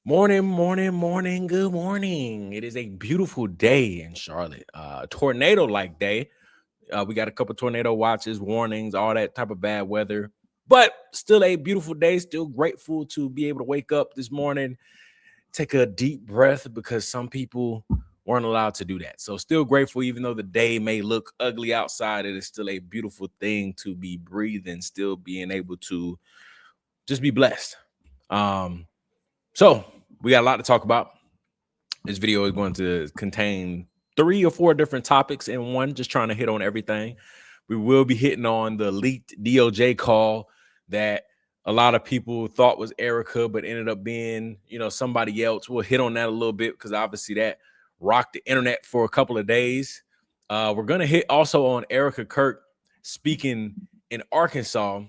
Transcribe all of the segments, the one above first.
Morning, morning, morning, good morning. It is a beautiful day in Charlotte. Tornado-like day. We got a couple tornado watches, warnings, all that type of bad weather. But still a beautiful day. Still grateful to be able to wake up this morning, take a deep breath because some people weren't allowed to do that. So still grateful, even though the day may look ugly outside, it is still a beautiful thing to be breathing, still being able to just be blessed. Um, so we got a lot to talk about. This video is going to contain 3 or 4 different topics in one, just trying to hit on everything. We will be hitting on the leaked DOJ call that a lot of people thought was Erika, but ended up being, somebody else. We'll hit on that a little bit because obviously that rocked the internet for a couple of days. We're going to hit also on Erika Kirk speaking in Arkansas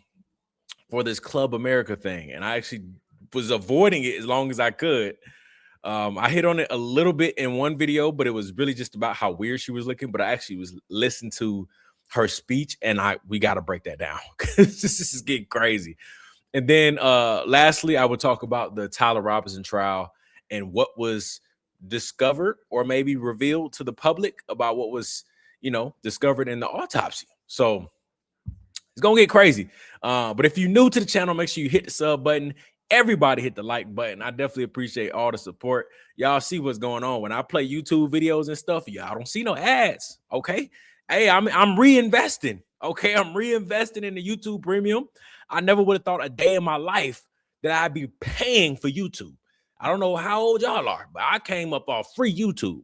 for this Club America thing. And I actually was avoiding it as long as I could. I hit on it a little bit in one video, but it was really just about how weird she was looking. But I actually was listening to her speech, and we got to break that down because this is getting crazy. And then lastly, I would talk about the Tyler Robinson trial and what was discovered or maybe revealed to the public about what was, discovered in the autopsy. So it's gonna get crazy. But if you're new to the channel, make sure you hit the sub button. Everybody hit the like button. I definitely appreciate all the support. Y'all see what's going on when I play YouTube videos and stuff. Y'all don't see no ads. Okay. Hey, I'm reinvesting. Okay, I'm reinvesting in the YouTube premium. I never would have thought a day in my life that I'd be paying for YouTube. I don't know how old y'all are, but I came up off free YouTube.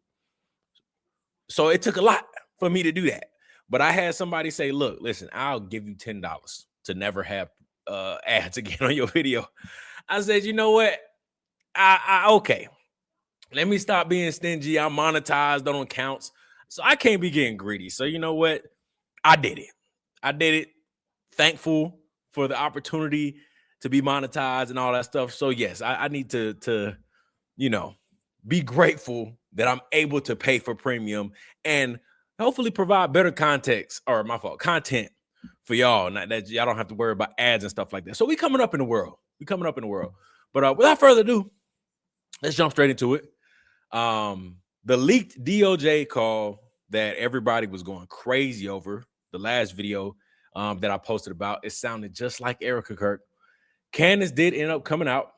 So it took a lot for me to do that. But I had somebody say, look, listen, I'll give you $10 to never have ads again on your video. I said, you know what? Okay. Let me stop being stingy. I'm monetized on accounts. So I can't be getting greedy. So you know what? I did it. I did it. Thankful for the opportunity to be monetized and all that stuff. So yes, I need to be grateful that I'm able to pay for premium and hopefully provide better context content for y'all. Not that y'all don't have to worry about ads and stuff like that. So we coming up in the world. But without further ado, let's jump straight into it. The leaked DOJ call that everybody was going crazy over, the last video that I posted about, it sounded just like Erika Kirk. Candace did end up coming out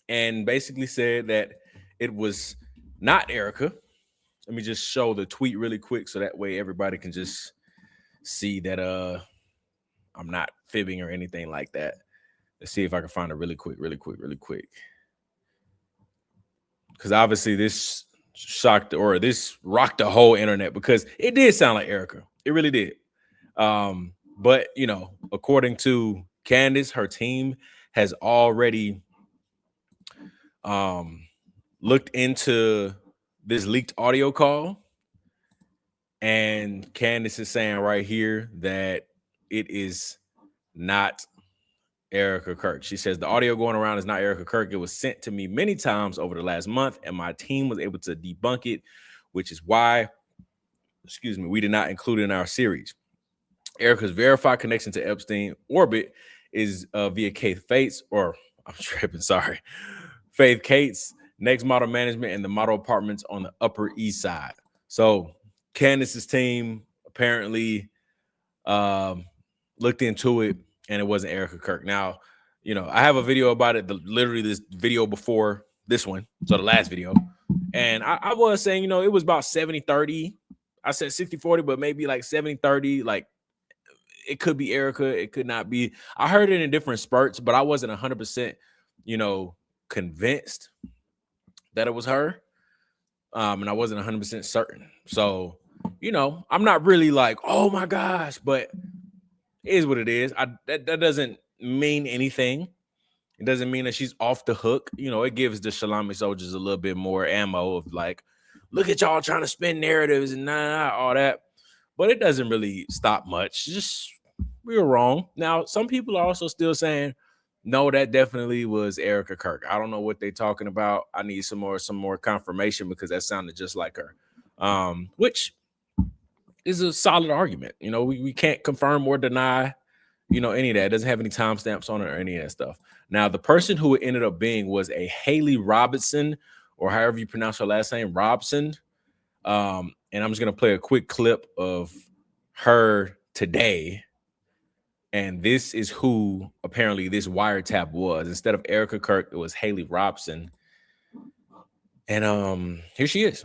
and basically said that it was not Erika. Let me just show the tweet really quick so that way everybody can just see that I'm not fibbing or anything like that. Let's see if I can find it really quick. Because obviously this this rocked the whole internet because it did sound like Erika. It really did. But according to Candace, her team has already looked into this leaked audio call, and Candace is saying right here that it is not Erika Kirk. She says the audio going around is not Erika Kirk. It was sent to me many times over the last month, and my team was able to debunk it, which is why, we did not include it in our series. Erika's verified connection to Epstein orbit is via Faith Kate's next model management and the model apartments on the Upper East Side. So Candace's team apparently looked into it, and it wasn't Erika Kirk. Now, I have a video about it, literally this video before this one, so the last video. And I was saying, it was about 70-30. I said 60-40, but maybe like 70-30. Like, it could be Erika, it could not be. I heard it in different spurts, but I wasn't 100%, convinced that it was her. And I wasn't 100% certain. So, I'm not really like, oh my gosh, but it is what it is. That doesn't mean anything. It doesn't mean that she's off the hook. It gives the Shalami soldiers a little bit more ammo of like, look at y'all trying to spin narratives and all that. But it doesn't really stop much. Just, we were wrong. Now, some people are also still saying, no, that definitely was Erika Kirk. I don't know what they're talking about. I need some more confirmation because that sounded just like her. Which is a solid argument. We can't confirm or deny, any of that. It doesn't have any timestamps on it or any of that stuff. Now, the person who it ended up being was a Haley Robinson, or however you pronounce her last name, Robson. And I'm just gonna play a quick clip of her today. And this is who apparently this wiretap was. Instead of Erika Kirk, it was Haley Robson. And here she is.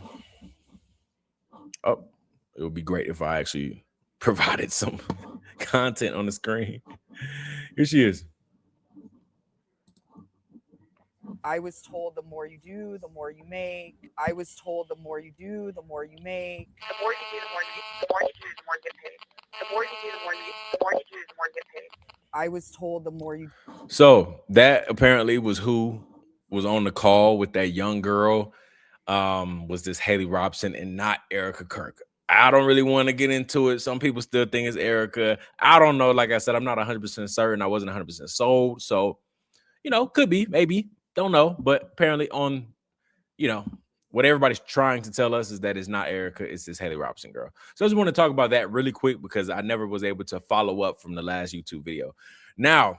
Oh, it would be great if I actually provided some content on the screen. Here she is. I was told the more you do, the more you make. I was told the more you do, the more you make. The more you do, the more you do, the more you get paid. The more you do, the more you do, the more you get paid. I was told the more you. So that apparently was who was on the call with that young girl. Was this Haley Robson and not Erika Kirk? I don't really want to get into it. Some people still think it's Erika. I don't know. Like I said, I'm not 100% certain. I wasn't 100% sold. So, could be, maybe, don't know. But apparently on, what everybody's trying to tell us is that it's not Erika, it's this Haley Robson girl. So I just want to talk about that really quick because I never was able to follow up from the last YouTube video. Now,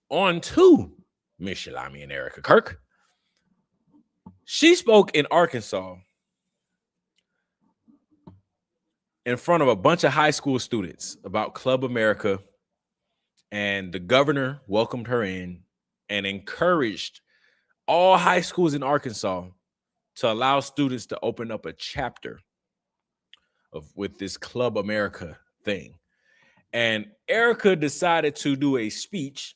on to Miss Shalami and Erika Kirk. She spoke in Arkansas in front of a bunch of high school students about Club America, and the governor welcomed her in and encouraged all high schools in Arkansas to allow students to open up a chapter with this Club America thing. And Erika decided to do a speech,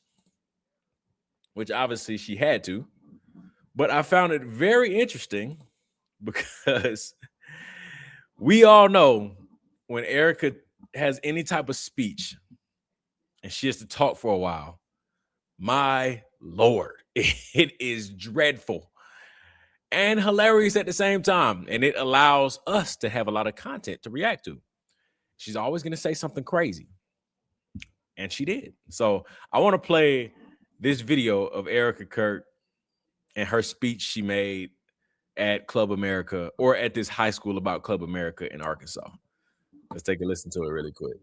which obviously she had to, but I found it very interesting because we all know when Erika has any type of speech and she has to talk for a while, my Lord, it is dreadful and hilarious at the same time. And it allows us to have a lot of content to react to. She's always going to say something crazy. And she did. So I want to play this video of Erika Kirk and her speech she made at Club America, or at this high school about Club America in Arkansas. Let's take a listen to it really quick.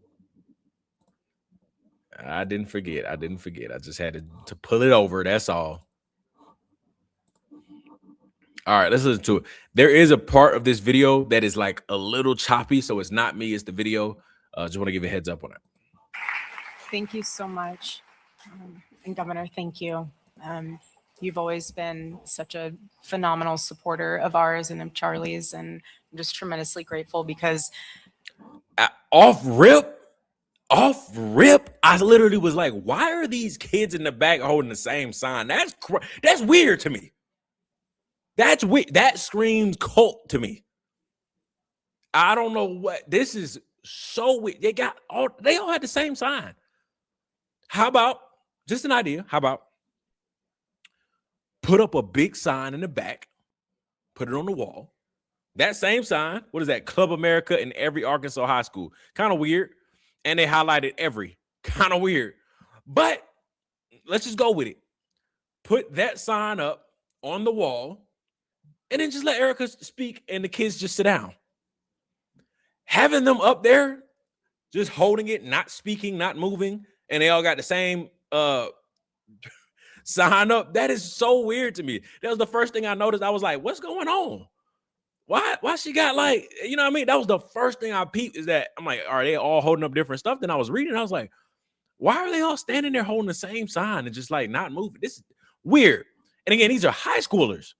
I didn't forget. I just had to pull it over. That's all. All right, let's listen to it. There is a part of this video that is like a little choppy, so it's not me, it's the video. Just want to give a heads up on it. Thank you so much. And Governor, thank you. You've always been such a phenomenal supporter of ours and of Charlie's, and I'm just tremendously grateful because off rip, I literally was like, why are these kids in the back holding the same sign? That's weird to me. That's weird. That screams cult to me. I don't know what this is. So weird. They all had the same sign. How about, just an idea, how about put up a big sign in the back, put it on the wall. That same sign, what is that? Club America in every Arkansas high school. Kind of weird. And they highlighted every. Kind of weird. But let's just go with it. Put that sign up on the wall and then just let Erika speak and the kids just sit down. Having them up there, just holding it, not speaking, not moving, and they all got the same sign up. That is so weird to me. That was the first thing I noticed. I was like, what's going on? Why she got like, you know what I mean? That was the first thing I peeped, is that I'm like, are they all holding up different stuff? Then I was reading, I was like, why are they all standing there holding the same sign and just like not moving? This is weird. And again, these are high schoolers.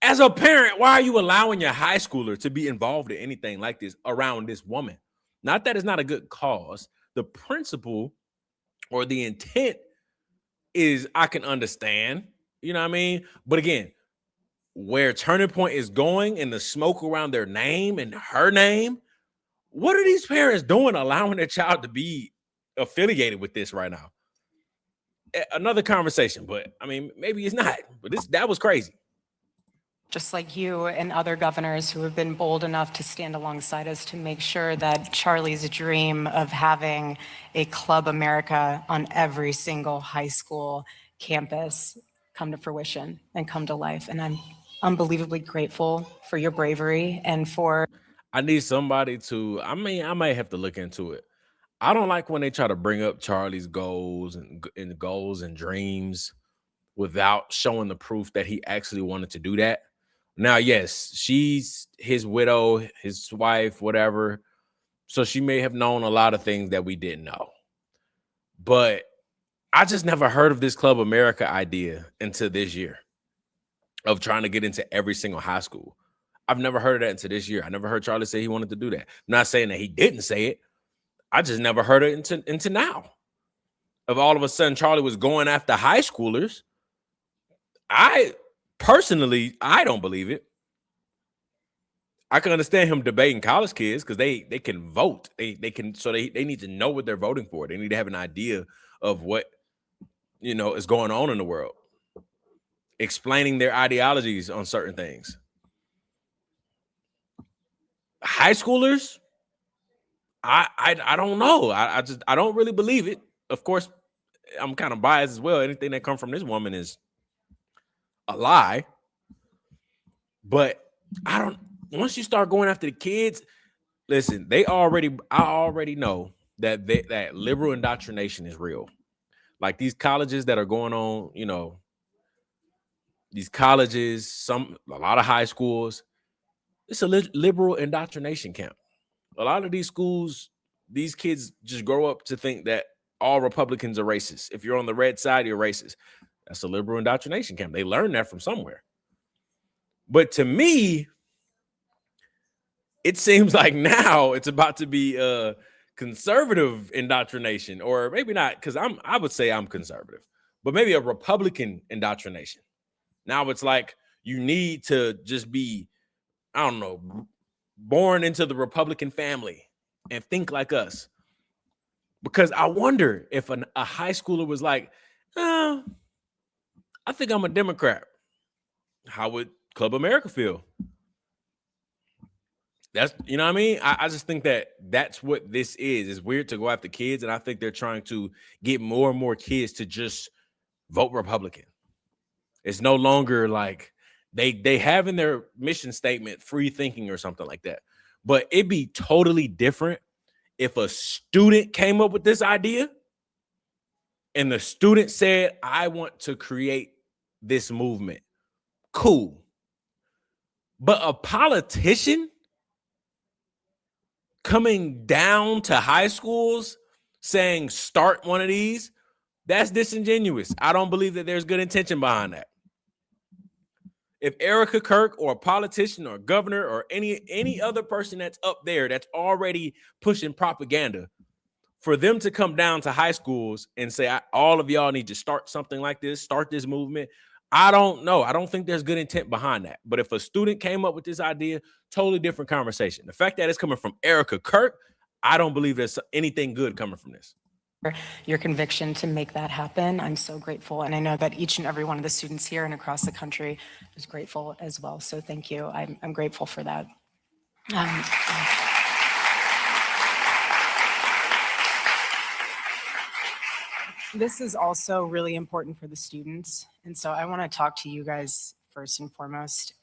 As a parent, why are you allowing your high schooler to be involved in anything like this around this woman? Not that it's not a good cause. The principle or the intent is, I can understand, you know what I mean? But again, where Turning Point is going and the smoke around their name and her name, what are these parents doing allowing their child to be affiliated with this right now? Another conversation, but I mean, maybe it's not, but that was crazy. just like you and other governors who have been bold enough to stand alongside us to make sure that Charlie's dream of having a Club America on every single high school campus come to fruition and come to life. And I'm unbelievably grateful for your bravery and for... I need somebody to, I might have to look into it. I don't like when they try to bring up Charlie's goals and goals and dreams without showing the proof that he actually wanted to do that. Now, yes, she's his widow, his wife, whatever. So she may have known a lot of things that we didn't know. But I just never heard of this Club America idea until this year of trying to get into every single high school. I've never heard of that until this year. I never heard Charlie say he wanted to do that. I'm not saying that he didn't say it. I just never heard it until now. Of all of a sudden, Charlie was going after high schoolers. I personally don't believe it. I can understand him debating college kids because they can vote. They need to know what they're voting for. They need to have an idea of what is going on in the world. Explaining their ideologies on certain things. High schoolers, I don't know. I don't really believe it. Of course, I'm kind of biased as well. Anything that comes from this woman is a lie. But once you start going after the kids, listen, I already know that that liberal indoctrination is real. Like these colleges that are going on, these colleges, a lot of high schools, it's a liberal indoctrination camp. A lot of these schools, these kids just grow up to think that all Republicans are racist. If you're on the red side, you're racist. That's a liberal indoctrination camp. They learn that from somewhere. But to me, it seems like now it's about to be a conservative indoctrination, or maybe not, because I would say I'm conservative, but maybe a Republican indoctrination. Now it's like you need to just be, I don't know, born into the Republican family and think like us. Because I wonder if a high schooler was like, I think I'm a Democrat. How would Club America feel? That's, you know what I mean? I just think that's what this is. It's weird to go after kids, and I think they're trying to get more and more kids to just vote Republican. It's no longer like they have in their mission statement free thinking or something like that. But it'd be totally different if a student came up with this idea and the student said, I want to create this movement. Cool. But a politician coming down to high schools saying start one of these, that's disingenuous. I don't believe that there's good intention behind that. If Erika, Kirk, or a politician or a governor or any other person that's up there that's already pushing propaganda, for them to come down to high schools and say, all of y'all need to start something like this, start this movement, I don't know. I don't think there's good intent behind that. But if a student came up with this idea, totally different conversation. The fact that it's coming from Erika, Kirk, I don't believe there's anything good coming from this. Your conviction to make that happen. I'm so grateful. And I know that each and every one of the students here and across the country is grateful as well. So thank you. I'm grateful for that. This is also really important for the students. And so I want to talk to you guys first and foremost.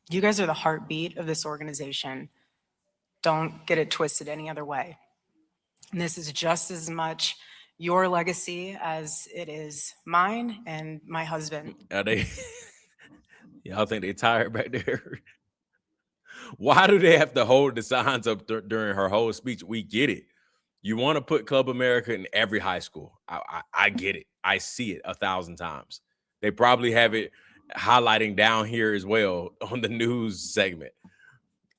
You guys are the heartbeat of this organization. Don't get it twisted any other way. And this is just as much your legacy as it is mine and my husband. Y'all think they tired back there? Why do they have to hold the signs up during her whole speech? We get it. You want to put Club America in every high school. I get it. I see it 1,000 times. They probably have it highlighting down here as well on the news segment.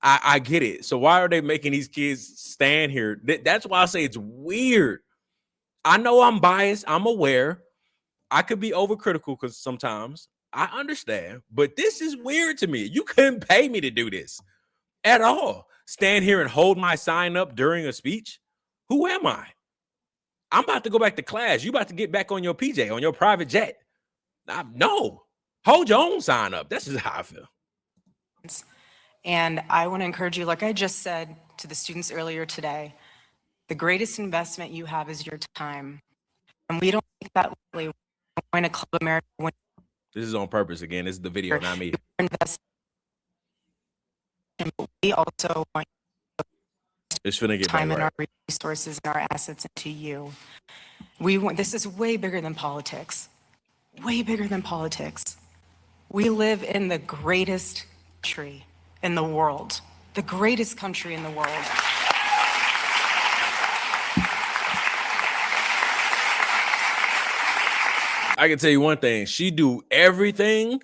I get it. So why are they making these kids stand here? That's why I say it's weird. I know I'm biased. I'm aware. I could be overcritical because sometimes I understand, but this is weird to me. You couldn't pay me to do this at all. Stand here and hold my sign up during a speech. Who am I? I'm about to go back to class. You about to get back on your PJ, on your private jet. No, hold your own sign up. That's just how I feel. And I want to encourage you, like I just said to the students earlier today, the greatest investment you have is your time. And we don't take that lightly. We're going to Club America. This is on purpose again. This is the video, not me. But we also want It's finna get time back and right. our resources and our assets into you. This is way bigger than politics. Way bigger than politics. We live in the greatest country in the world. The greatest country in the world. I can tell you one thing. She do everything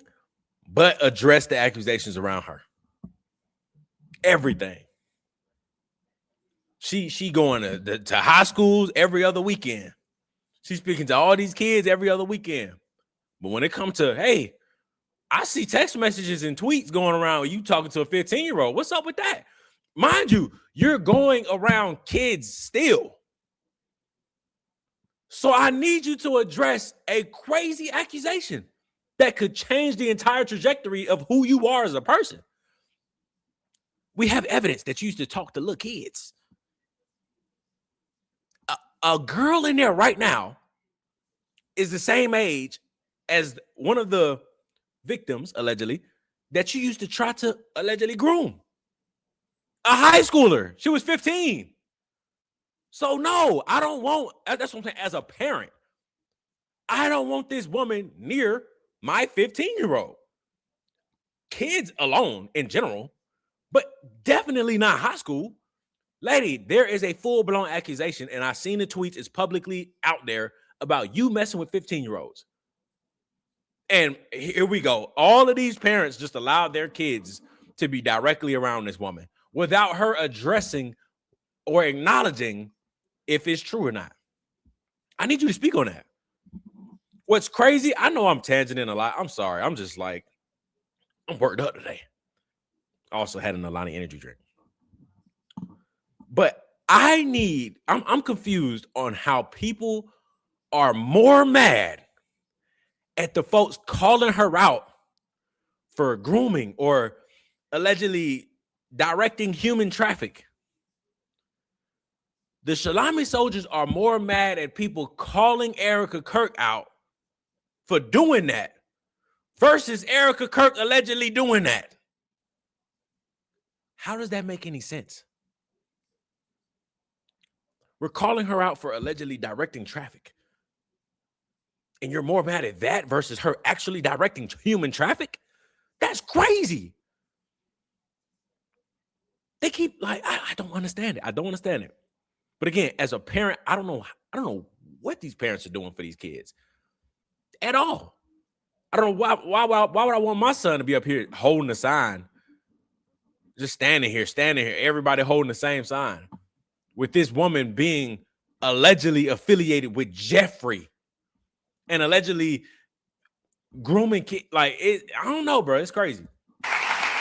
but address the accusations around her. Everything. She going to high schools every other weekend. She's speaking to all these kids every other weekend. But when it comes to, hey, I see text messages and tweets going around you talking to a 15-year-old. What's up with that? Mind you, you're going around kids still. So I need you to address a crazy accusation that could change the entire trajectory of who you are as a person. We have evidence that you used to talk to little kids. A girl in there right now is the same age as one of the victims, allegedly, that you used to try to allegedly groom. A high schooler. She was 15. So no, I don't want, that's what I'm saying, as a parent, I don't want this woman near my 15-year-old. Kids alone in general, but definitely not high school. Lady, there is a full-blown accusation, and I've seen the tweets, it's publicly out there, about you messing with 15-year-olds. And here we go. All of these parents just allowed their kids to be directly around this woman without her addressing or acknowledging if it's true or not. I need you to speak on that. What's crazy, I know I'm tangenting a lot. I'm sorry. I'm just like, I'm worked up today. Also had an Alani energy drink. But I'm confused on how people are more mad at the folks calling her out for grooming or allegedly directing human traffic. The Shalami soldiers are more mad at people calling Erika Kirk out for doing that versus Erika Kirk allegedly doing that. How does that make any sense? We're calling her out for allegedly directing traffic. And you're more mad at that versus her actually directing human traffic? That's crazy. They keep like, I don't understand it. I don't understand it. But again, as a parent, I don't know what these parents are doing for these kids at all. I don't know why would I want my son to be up here holding a sign, just standing here, everybody holding the same sign, with this woman being allegedly affiliated with Jeffrey and allegedly grooming kids. Like, I don't know, bro. It's crazy.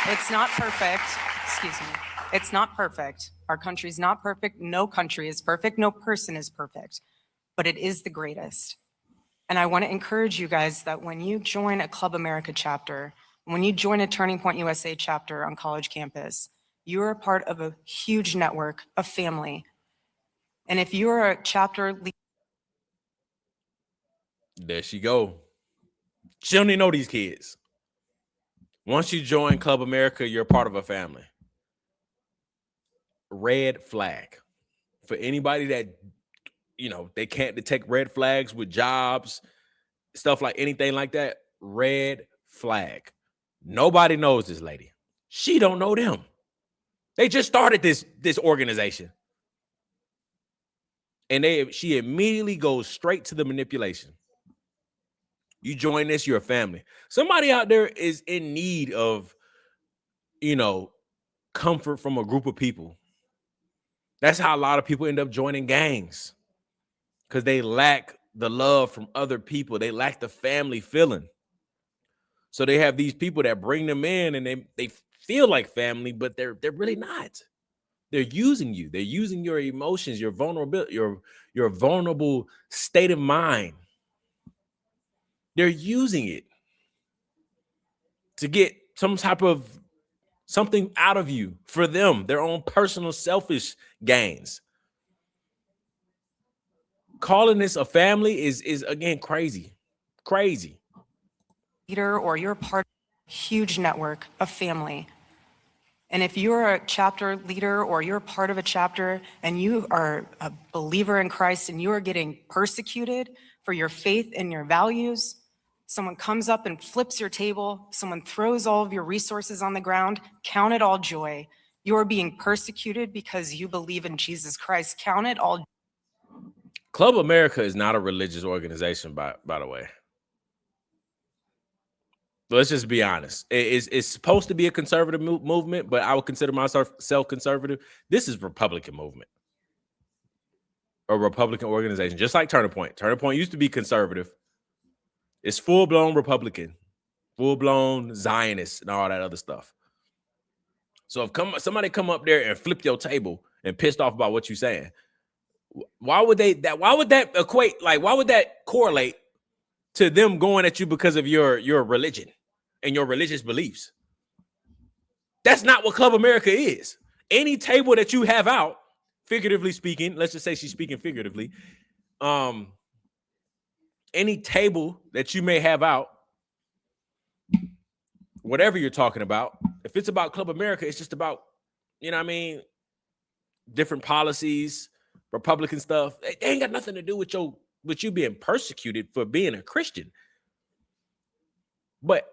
It's not perfect. Excuse me. It's not perfect. Our country's not perfect. No country is perfect. No person is perfect. But it is the greatest. And I want to encourage you guys that when you join a Club America chapter, when you join a Turning Point USA chapter on college campus, you are a part of a huge network, a family. And if you're a chapter leader, there she go. She don't even know these kids. Once you join Club America, you're part of a family. Red flag for anybody that, they can't detect red flags with jobs, stuff like anything like that. Red flag. Nobody knows this lady. She don't know them. They just started this organization. And she immediately goes straight to the manipulation. You join this, you're a family. Somebody out there is in need of, comfort from a group of people. That's how a lot of people end up joining gangs, because they lack the love from other people. They lack the family feeling. So they have these people that bring them in, and they feel like family, but they're really not. They're using you. They're using your emotions, your vulnerability, your vulnerable state of mind. They're using it to get some type of something out of you for them, their own personal selfish gains. Calling this a family is again crazy. or you're part of a huge network, a family. And if you're a chapter leader or you're part of a chapter and you are a believer in Christ and you are getting persecuted for your faith and your values, someone comes up and flips your table, someone throws all of your resources on the ground, count it all joy. You're being persecuted because you believe in Jesus Christ. Count it all. Club America is not a religious organization, by the way. Let's just be honest. It's supposed to be a conservative movement, but I would consider myself conservative. This is Republican movement, a Republican organization, just like Turning Point. Turning Point used to be conservative. It's full-blown Republican, full-blown Zionist, and all that other stuff. So if somebody come up there and flip your table and pissed off about what you're saying, why would that equate? Like, why would that correlate to them going at you because of your religion and your religious beliefs? That's not what Club America is. Any table that you have out, figuratively speaking, let's just say she's speaking figuratively. Any table that you may have out, whatever you're talking about, if it's about Club America, it's just about, you know what I mean, different policies, Republican stuff. They ain't got nothing to do with you being persecuted for being a Christian. But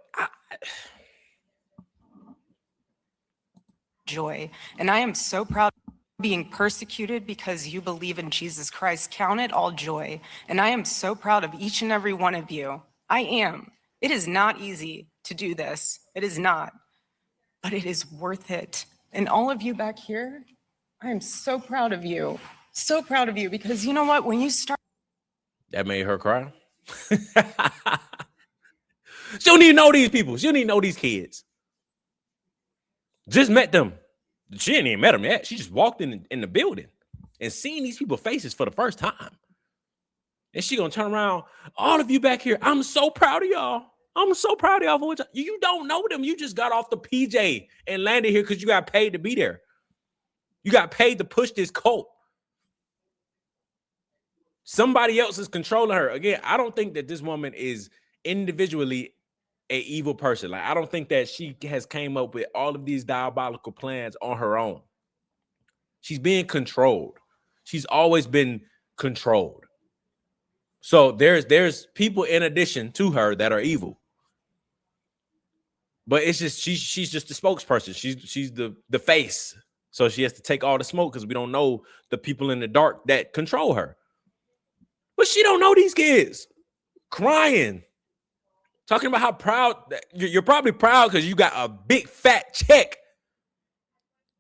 joy. And I am so proud of being persecuted because you believe in Jesus Christ. Count it all joy. And I am so proud of each and every one of you. I am. It is not easy to do this. It is not. But it is worth it. And all of you back here, I am so proud of you. So proud of you, because you know what? When you start. That made her cry. She don't even know these people. She don't even know these kids. Just met them. She didn't even met them yet. She just walked in the building and seen these people's faces for the first time. And she gonna turn around. All of you back here, I'm so proud of y'all. I'm so proud of y'all for what you don't know them. You just got off the PJ and landed here because you got paid to be there. You got paid to push this cult. Somebody else is controlling her. Again, I don't think that this woman is individually an evil person. Like, I don't think that she has came up with all of these diabolical plans on her own. She's being controlled. She's always been controlled. So there's people in addition to her that are evil. But it's just she's just the spokesperson. She's the face. So she has to take all the smoke because we don't know the people in the dark that control her. But she don't know these kids. Crying. Talking about how proud you're probably proud because you got a big fat check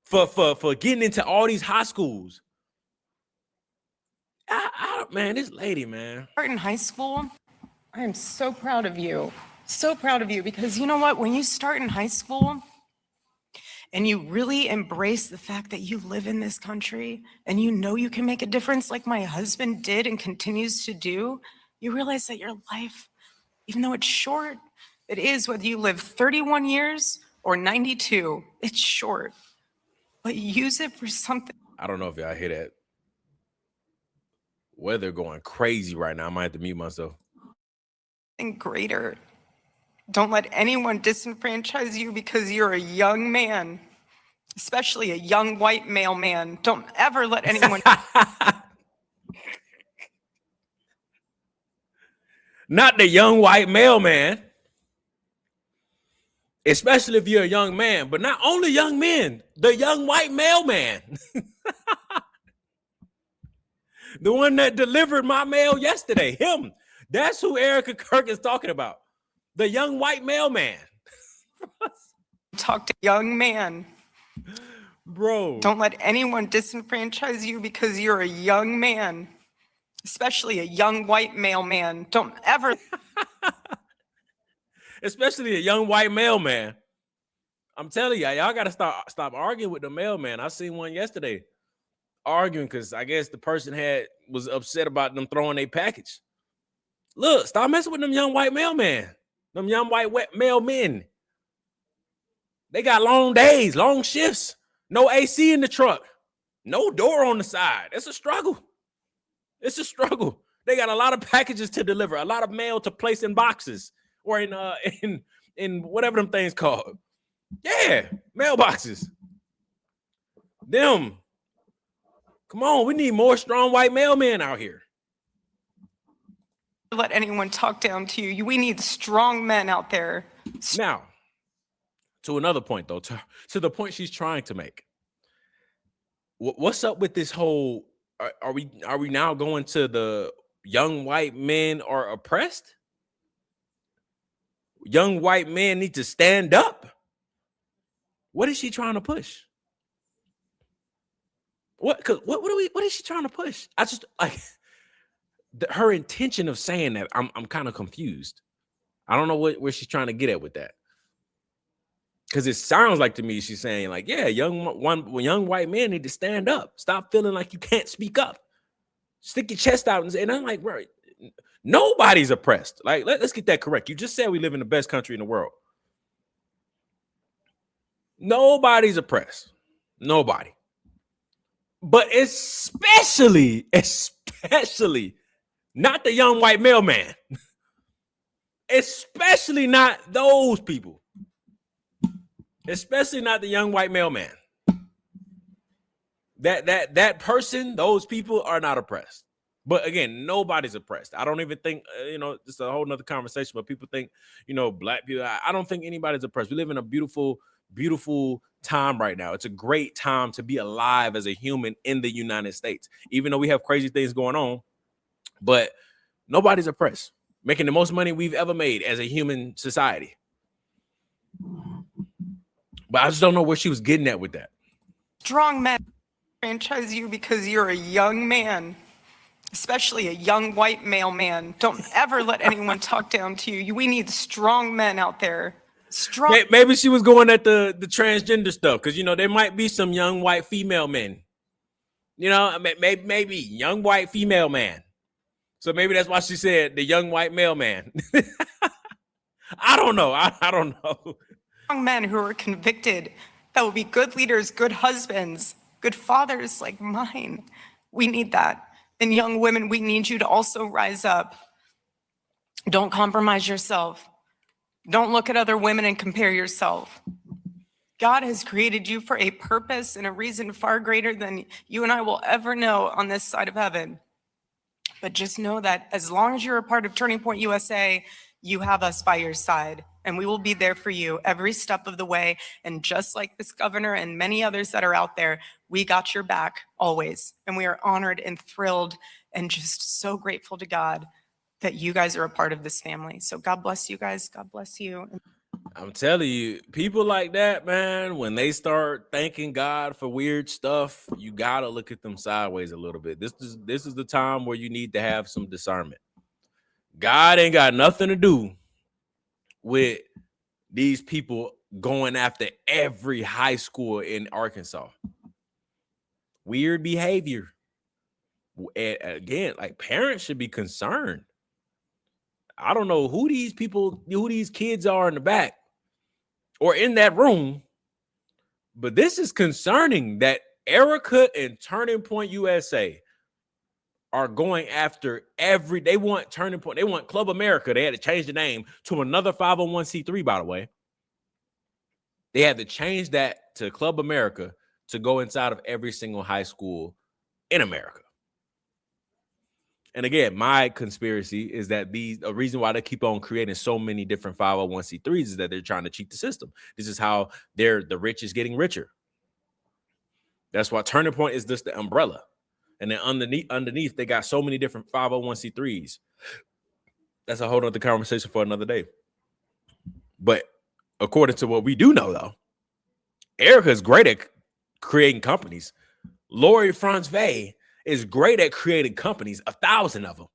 for getting into all these high schools. Man, this lady, man. In high school, I am so proud of you. So proud of you, because you know what? When you start in high school and you really embrace the fact that you live in this country and you know you can make a difference like my husband did and continues to do, you realize that your life, even though it's short, it is, whether you live 31 years or 92, it's short. But use it for something. I don't know if y'all hear that. Weather going crazy right now. I might have to mute myself. Greater. Don't let anyone disenfranchise you because you're a young man, especially a young white male man. Don't ever let anyone. Not the young white male man. Especially if you're a young man, but not only young men, the young white male man. The one that delivered my mail yesterday, him. That's who Erika Kirk is talking about. The young white male man. Talk to young man. Bro. Don't let anyone disenfranchise you because you're a young man, especially a young white male man. Don't ever. Especially a young white male man. I'm telling y'all got to stop arguing with the mailman. I seen one yesterday arguing because I guess the person was upset about them throwing their package. Look, stop messing with them young white mailman. Them young white male men. They got long days, long shifts, no AC in the truck, no door on the side. It's a struggle. It's a struggle. They got a lot of packages to deliver, a lot of mail to place in boxes or in whatever them things called. Yeah, mailboxes. Them. Come on, we need more strong white male men out here. Let anyone talk down to you. We need strong men out there. Now, to another point, though, to the point she's trying to make. What's up with this whole? Are we now going to the young white men are oppressed? Young white men need to stand up. What is she trying to push? What is she trying to push? I just like her intention of saying that. I'm kind of confused. I don't know where she's trying to get at with that. Because it sounds like to me she's saying like, yeah, young white men need to stand up. Stop feeling like you can't speak up. Stick your chest out and I'm like, bro, nobody's oppressed. Like, let's get that correct. You just said we live in the best country in the world. Nobody's oppressed. Nobody. But especially not the young white male man. Especially not those people. Especially not the young white male man. That person, those people are not oppressed. But again, nobody's oppressed. I don't even think, it's a whole nother conversation, but people think, black people, I don't think anybody's oppressed. We live in a beautiful, beautiful time right now. It's a great time to be alive as a human in the United States, even though we have crazy things going on, but nobody's oppressed. Making the most money we've ever made as a human society. But I just don't know where she was getting at with that. Strong men franchise you because you're a young man, especially a young white male man. Don't ever let anyone talk down to you. We need strong men out there. Strong. Maybe she was going at the transgender stuff because, there might be some young white female men. Maybe young white female man. So maybe that's why she said the young white male man. I don't know. I don't know. Young men who are convicted that will be good leaders, good husbands, good fathers like mine. We need that. And young women, we need you to also rise up. Don't compromise yourself. Don't look at other women and compare yourself. God has created you for a purpose and a reason far greater than you and I will ever know on this side of heaven. But just know that as long as you're a part of Turning Point USA, you have us by your side. And we will be there for you every step of the way. And just like this governor and many others that are out there, we got your back always. And we are honored and thrilled and just so grateful to God that you guys are a part of this family. So God bless you guys. God bless you. I'm telling you, people like that, man, when they start thanking God for weird stuff, you got to look at them sideways a little bit. This is the time where you need to have some discernment. God ain't got nothing to do with these people going after every high school in Arkansas. Weird behavior. And again, like parents should be concerned. I don't know who these kids are in the back or in that room, but this is concerning that Erika and Turning Point USA are going after they want Turning Point, they want Club America. They had to change the name to another 501c3, by the way. They had to change that to Club America to go inside of every single high school in America. And again, my conspiracy is that the reason why they keep on creating so many different 501c3s is that they're trying to cheat the system. This is how the rich is getting richer. That's why Turning Point is just the umbrella. And then underneath, they got so many different 501c3s. That's a whole other conversation for another day. But according to what we do know, though, Erika's great at creating companies. Lori Franzvey is great at creating companies, 1,000 of them.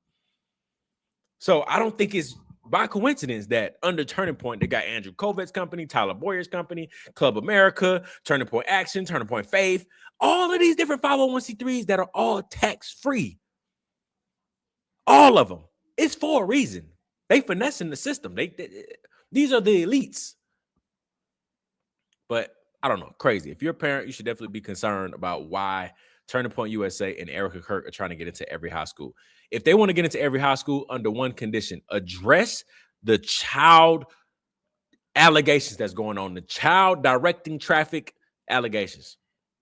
So I don't think it's by coincidence that under Turning Point, they got Andrew Kovet's company, Tyler Boyer's company, Club America, Turning Point Action, Turning Point Faith, all of these different 501c3s that are all tax-free. All of them. It's for a reason. They finessing the system. These are the elites. But I don't know, crazy. If you're a parent, you should definitely be concerned about why Turning Point USA and Erika Kirk are trying to get into every high school. If they want to get into every high school under one condition, address the child allegations that's going on, the child directing traffic allegations.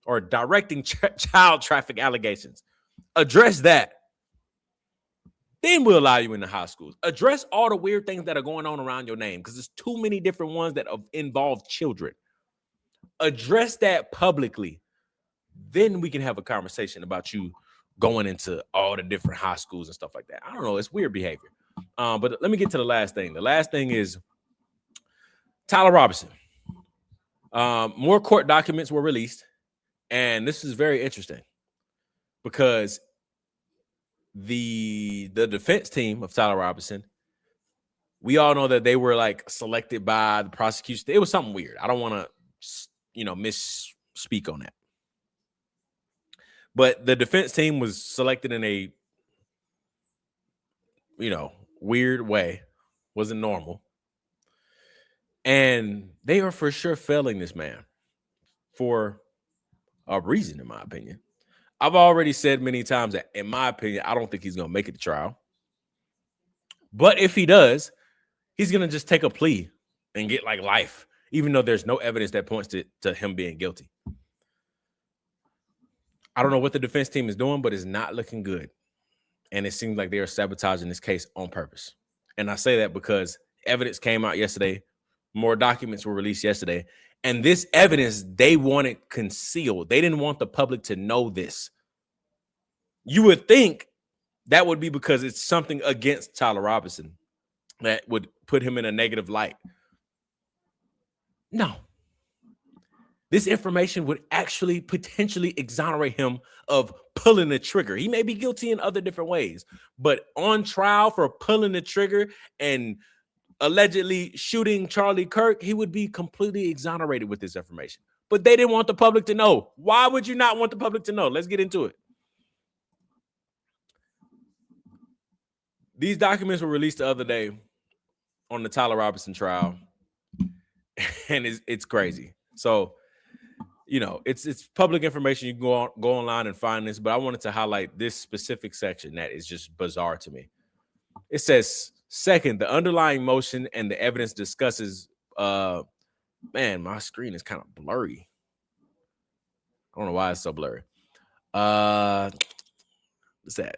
or directing child traffic allegations. Address that. Then we'll allow you into high schools. Address all the weird things that are going on around your name, because there's too many different ones that involve children. Address that publicly. Then we can have a conversation about you going into all the different high schools and stuff like that. I don't know. It's weird behavior. But let me get to the last thing. The last thing is Tyler Robinson. More court documents were released. And this is very interesting because the defense team of Tyler Robinson, we all know that they were like selected by the prosecution. It was something weird. I don't want to, misspeak on that. But the defense team was selected in a, weird way. Wasn't normal. And they are for sure failing this man for a reason, in my opinion. I've already said many times that, in my opinion, I don't think he's going to make it to trial. But if he does, he's going to just take a plea and get like life, even though there's no evidence that points to him being guilty. I don't know what the defense team is doing, but it's not looking good. And it seems like they are sabotaging this case on purpose. And I say that because evidence came out yesterday. More documents were released yesterday. And this evidence they wanted concealed. They didn't want the public to know this. You would think that would be because it's something against Tyler Robinson that would put him in a negative light. No. This information would actually potentially exonerate him of pulling the trigger. He may be guilty in other different ways, but on trial for pulling the trigger and allegedly shooting Charlie Kirk, he would be completely exonerated with this information. But they didn't want the public to know. Why would you not want the public to know? Let's get into it. These documents were released the other day on the Tyler Robinson trial, and it's crazy. So, it's public information. You can go online and find this, but I wanted to highlight this specific section that is just bizarre to me. It says, second, the underlying motion and the evidence discusses, man, my screen is kind of blurry. I don't know why it's so blurry. What's that?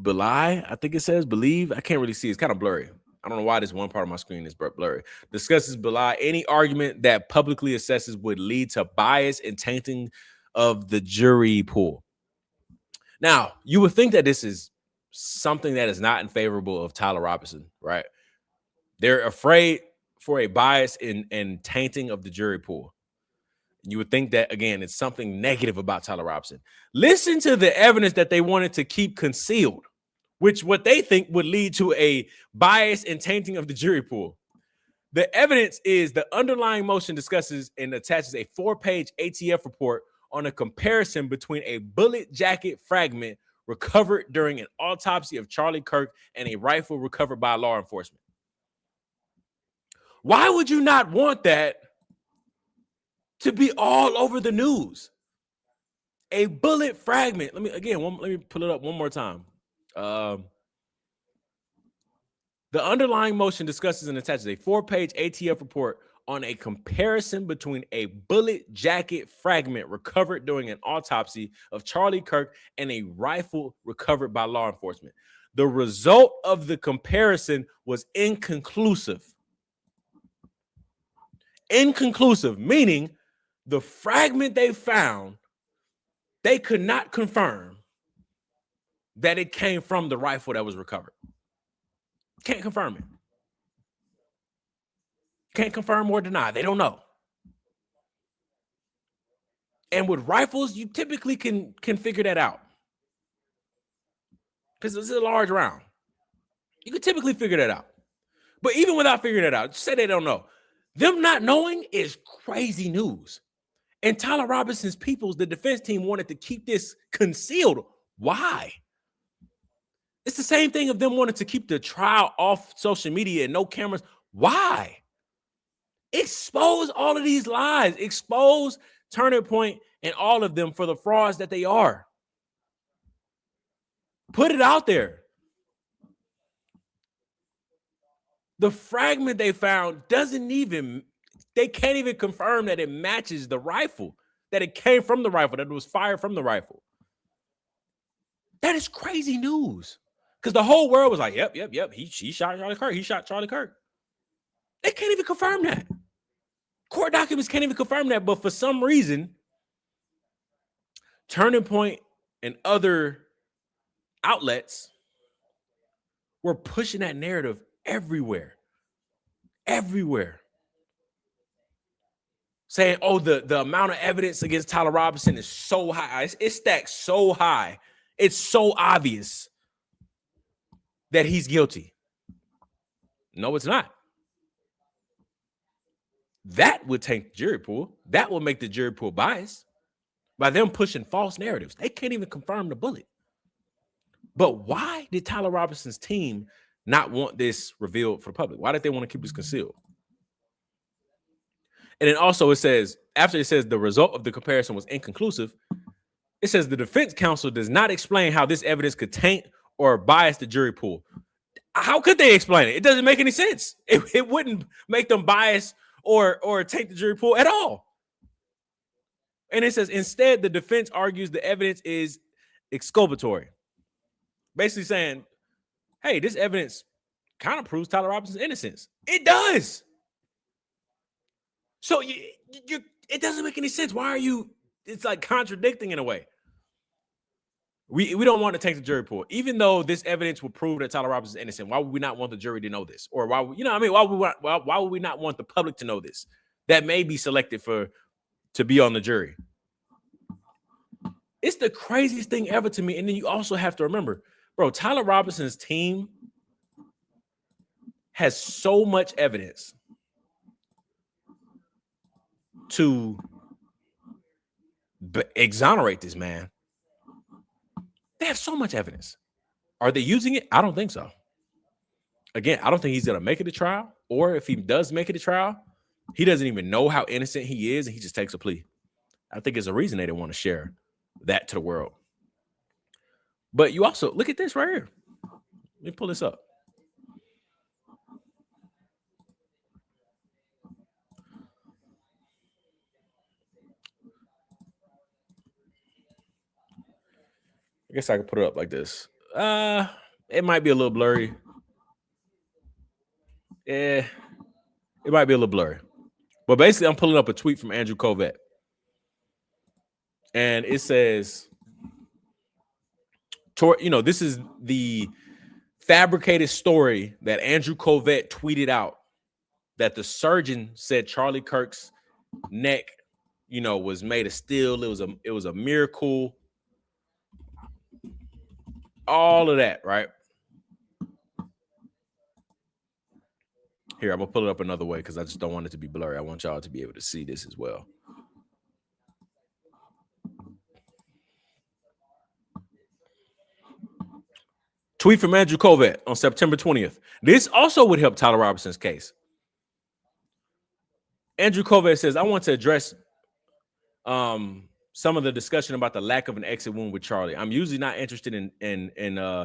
Belie, I think it says believe. I can't really see. It's kind of blurry. I don't know why this one part of my screen is blurry. Discusses belie any argument that publicly assesses would lead to bias and tainting of the jury pool. Now, you would think that this is something that is not in favorable of Tyler Robinson, right? They're afraid for a bias and tainting of the jury pool. You would think that, again, it's something negative about Tyler Robinson. Listen to the evidence that they wanted to keep concealed, which what they think would lead to a bias and tainting of the jury pool. The evidence is the underlying motion discusses and attaches a 4-page ATF report on a comparison between a bullet jacket fragment recovered during an autopsy of Charlie Kirk and a rifle recovered by law enforcement. Why would you not want that to be all over the news? A bullet fragment. Let me pull it up one more time. The underlying motion discusses and attaches a 4-page ATF report on a comparison between a bullet jacket fragment recovered during an autopsy of Charlie Kirk and a rifle recovered by law enforcement. The result of the comparison was inconclusive. Inconclusive, meaning the fragment they found, they could not confirm that it came from the rifle that was recovered. Can't confirm it. Can't confirm or deny. They don't know. And with rifles, you typically can figure that out, because it's a large round. You can typically figure that out. But even without figuring that out, just say they don't know. Them not knowing is crazy news. And Tyler Robinson's peoples, the defense team, wanted to keep this concealed. Why? It's the same thing of them wanting to keep the trial off social media and no cameras. Why? Expose all of these lies. Expose Turning Point and all of them for the frauds that they are. Put it out there. The fragment they found they can't even confirm that it matches the rifle that it came from the rifle, that it was fired from the rifle. That is crazy news. Because the whole world was like, yep. He shot Charlie Kirk. He shot Charlie Kirk. They can't even confirm that. Court documents can't even confirm that. But for some reason, Turning Point and other outlets were pushing that narrative everywhere. Everywhere. Saying, oh, the amount of evidence against Tyler Robinson is so high. It's stacked so high. It's so obvious that he's guilty. No, it's not. That would tank the jury pool. That will make the jury pool biased by them pushing false narratives. They can't even confirm the bullet. But why did Tyler Robinson's team not want this revealed for the public? Why did they want to keep this concealed? And then also it says, after it says the result of the comparison was inconclusive, it says the defense counsel does not explain how this evidence could taint or bias the jury pool. How could they explain it? It doesn't make any sense. It wouldn't make them bias or taint the jury pool at all. And it says, instead, the defense argues the evidence is exculpatory. Basically saying, hey, this evidence kind of proves Tyler Robinson's innocence. It does. So it doesn't make any sense. Why are you? It's like contradicting in a way. We don't want to take the jury pool, even though this evidence will prove that Tyler Robinson is innocent. Why would we not want the jury to know this, or why would we not want the public to know this? That may be selected to be on the jury. It's the craziest thing ever to me. And then you also have to remember, bro, Tyler Robinson's team has so much evidence to exonerate this man. They have so much evidence. Are they using it? I don't think so. Again, I don't think he's going to make it to trial. Or if he does make it to trial, he doesn't even know how innocent he is, and he just takes a plea. I think there's a reason they didn't want to share that to the world. But you also, look at this right here. Let me pull this up. I guess I could put it up like this. It might be a little blurry. It might be a little blurry. But basically, I'm pulling up a tweet from Andrew Covett. And it says, this is the fabricated story that Andrew Covett tweeted out, that the surgeon said Charlie Kirk's neck, was made of steel. It was a miracle. All of that, right? Here, I'm going to pull it up another way because I just don't want it to be blurry. I want y'all to be able to see this as well. Tweet from Andrew Covett on September 20th. This also would help Tyler Robinson's case. Andrew Covett says, I want to address some of the discussion about the lack of an exit wound with Charlie. I'm usually not interested in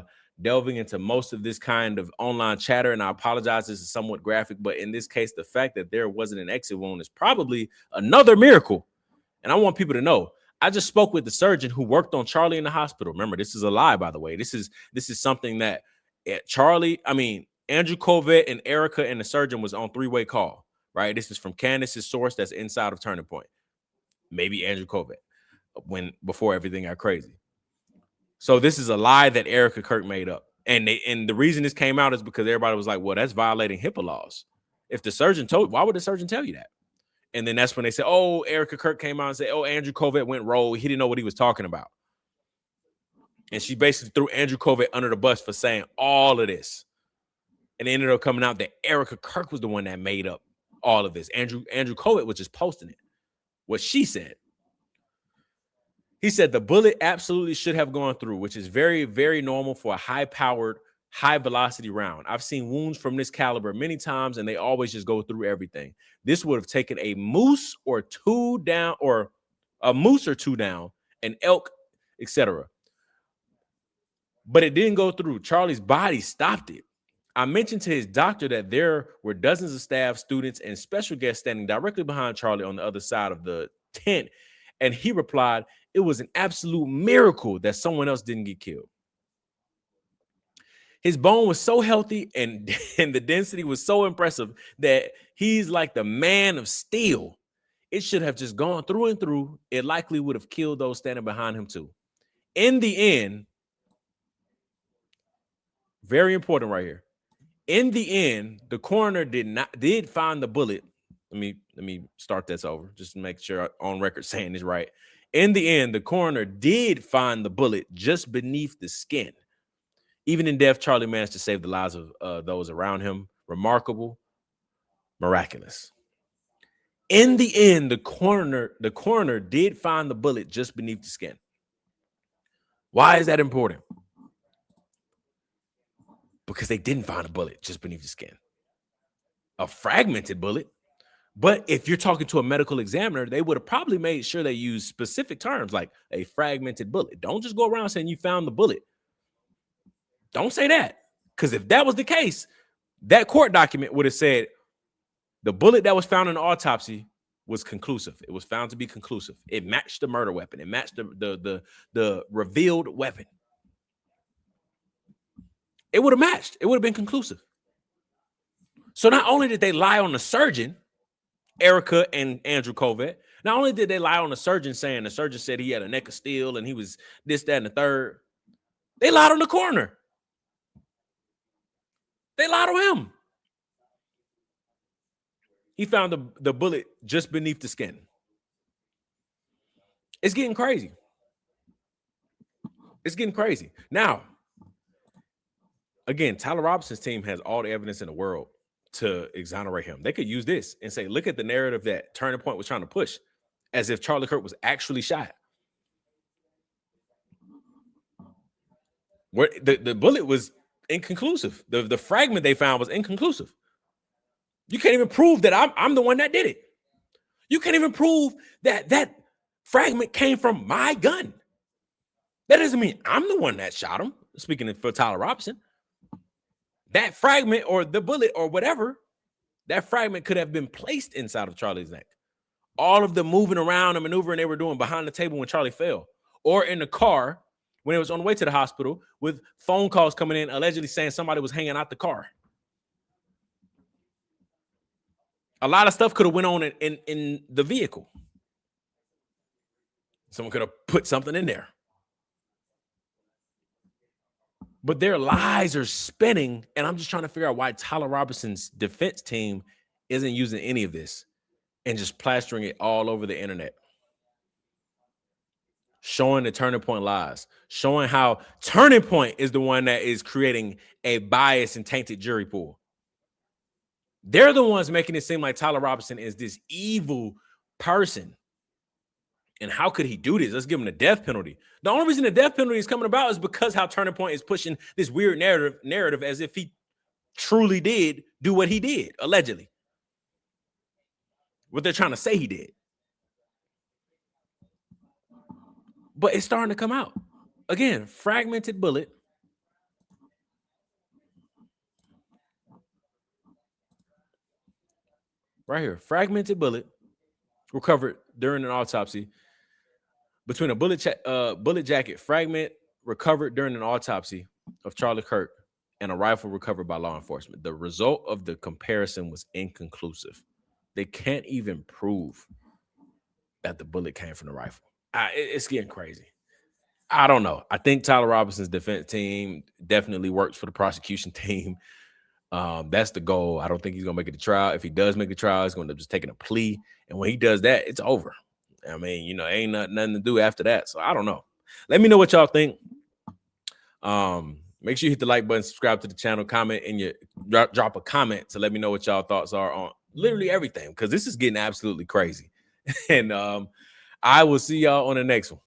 delving into most of this kind of online chatter, and I apologize, this is somewhat graphic, but in this case, the fact that there wasn't an exit wound is probably another miracle. And I want people to know, I just spoke with the surgeon who worked on Charlie in the hospital. Remember, this is a lie, by the way. This is something that Andrew Covett and Erika and the surgeon was on three-way call, right? This is from Candace's source that's inside of Turning Point. Maybe Andrew Covett, before everything got crazy. So this is a lie that Erika Kirk made up. And the reason this came out is because everybody was like, well, that's violating HIPAA laws. If the surgeon why would the surgeon tell you that? And then that's when they said, oh, Erika Kirk came out and said, oh, Andrew Covett went rogue. He didn't know what he was talking about. And she basically threw Andrew Covett under the bus for saying all of this. And it ended up coming out that Erika Kirk was the one that made up all of this. Andrew Covett was just posting it. What she said. He said the bullet absolutely should have gone through, which is very, very normal for a high-powered, high-velocity round. I've seen wounds from this caliber many times, and they always just go through everything. This would have taken a moose or two down, an elk, etc. But it didn't go through. Charlie's body stopped it. I mentioned to his doctor that there were dozens of staff, students, and special guests standing directly behind Charlie on the other side of the tent And he replied, it was an absolute miracle that someone else didn't get killed. His bone was so healthy and, and the density was so impressive that he's like the man of steel. It should have just gone through and through. It likely would have killed those standing behind him too. In the end, very important right here. In the end, the coroner did find the bullet. Let me start this over just to make sure I'm on record saying this right. In the end, the coroner did find the bullet just beneath the skin. Even in death, Charlie managed to save the lives of those around him. Remarkable, miraculous. In the end, the coroner did find the bullet just beneath the skin. Why is that important? Because they didn't find a bullet just beneath the skin. A fragmented bullet. But if you're talking to a medical examiner, they would have probably made sure they use specific terms like a fragmented bullet. Don't just go around saying you found the bullet. Don't say that. Because if that was the case, that court document would have said the bullet that was found in the autopsy was conclusive. It was found to be conclusive. It matched the murder weapon. It matched the revealed weapon. It would have matched. It would have been conclusive. So not only did they lie on the surgeon, Erika and Andrew Covett, not only did they lie on the surgeon saying the surgeon said he had a neck of steel and he was this, that, and the third, they lied on the coroner. They lied on him. He found the bullet just beneath the skin. It's getting crazy. It's getting crazy. Now, again, Tyler Robinson's team has all the evidence in the world to exonerate him. They could use this and say, look at the narrative that Turning Point was trying to push, as if Charlie Kirk was actually shot. Where the bullet was inconclusive. The fragment they found was inconclusive. You can't even prove that I'm the one that did it. You can't even prove that fragment came from my gun. That doesn't mean I'm the one that shot him. Speaking for Tyler Robinson, that fragment or the bullet or whatever, that fragment could have been placed inside of Charlie's neck. All of the moving around and maneuvering they were doing behind the table when Charlie fell, or in the car when it was on the way to the hospital with phone calls coming in allegedly saying somebody was hanging out the car. A lot of stuff could have went on in the vehicle. Someone could have put something in there. But their lies are spinning, and I'm just trying to figure out why Tyler Robinson's defense team isn't using any of this and just plastering it all over the internet. Showing the Turning Point lies. Showing how Turning Point is the one that is creating a biased and tainted jury pool. They're the ones making it seem like Tyler Robinson is this evil person. And how could he do this? Let's give him the death penalty. The only reason the death penalty is coming about is because how Turning Point is pushing this weird narrative as if he truly did do what he did, allegedly. What they're trying to say he did. But it's starting to come out. Again, fragmented bullet. Right here, fragmented bullet recovered during an autopsy. Between a bullet jacket fragment recovered during an autopsy of Charlie Kirk and a rifle recovered by law enforcement. The result of the comparison was inconclusive. They can't even prove that the bullet came from the rifle. It's getting crazy. I don't know. I think Tyler Robinson's defense team definitely works for the prosecution team. That's the goal. I don't think he's going to make it to trial. If he does make the trial, he's going to just taking a plea. And when he does that, it's over. I mean, ain't nothing to do after that. So I don't know. Let me know what y'all think. Make sure you hit the like button, subscribe to the channel, comment, and drop a comment to let me know what y'all thoughts are on literally everything, because this is getting absolutely crazy. And I will see y'all on the next one.